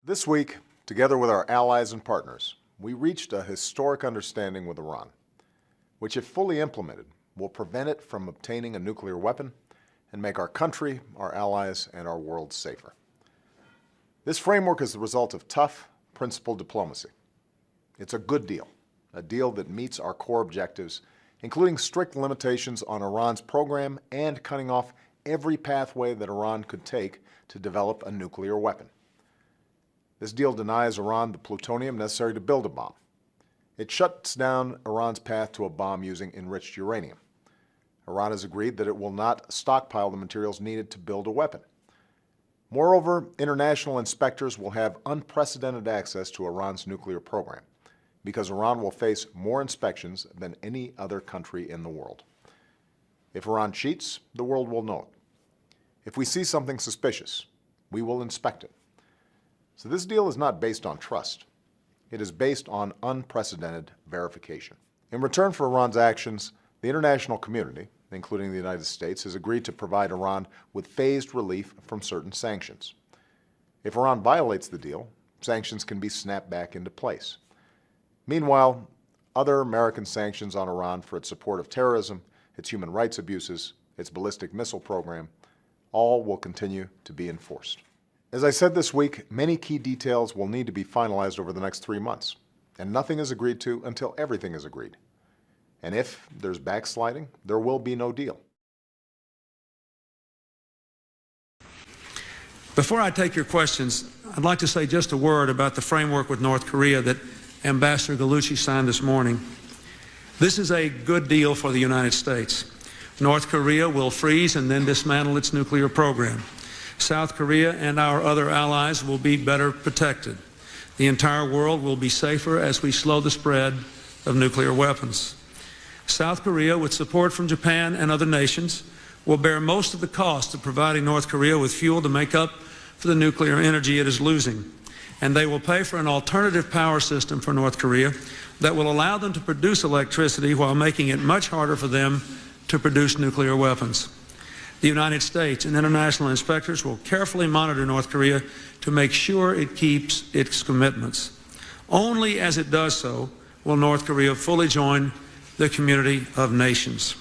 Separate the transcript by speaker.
Speaker 1: This week, together with our allies and partners, we reached a historic understanding with Iran, which, if fully implemented, will prevent it from obtaining a nuclear weapon and make our country, our allies, and our world safer. This framework is the result of tough, principled diplomacy. It's a good deal, a deal that meets our core objectives, including strict limitations on Iran's program and cutting off every pathway that Iran could take to develop a nuclear weapon. This deal denies Iran the plutonium necessary to build a bomb. It shuts down Iran's path to a bomb using enriched uranium. Iran has agreed that it will not stockpile the materials needed to build a weapon. Moreover, international inspectors will have unprecedented access to Iran's nuclear program because Iran will face more inspections than any other country in the world. If Iran cheats, the world will know it. If we see something suspicious, we will inspect it. So this deal is not based on trust. It is based on unprecedented verification. In return for Iran's actions, the international community, including the United States, has agreed to provide Iran with phased relief from certain sanctions. If Iran violates the deal, sanctions can be snapped back into place. Meanwhile, other American sanctions on Iran for its support of terrorism, its human rights abuses, its ballistic missile program, all will continue to be enforced. As I said this week, many key details will need to be finalized over the next 3 months, and nothing is agreed to until everything is agreed. And if there's backsliding, there will be no deal.
Speaker 2: Before I take your questions, I'd like to say just a word about the framework with North Korea that Ambassador Gallucci signed this morning. This is a good deal for the United States. North Korea will freeze and then dismantle its nuclear program. South Korea and our other allies will be better protected. The entire world will be safer as we slow the spread of nuclear weapons. South Korea, with support from Japan and other nations, will bear most of the cost of providing North Korea with fuel to make up for the nuclear energy it is losing. And they will pay for an alternative power system for North Korea that will allow them to produce electricity while making it much harder for them to produce nuclear weapons. The United States and international inspectors will carefully monitor North Korea to make sure it keeps its commitments. Only as it does so will North Korea fully join the community of nations.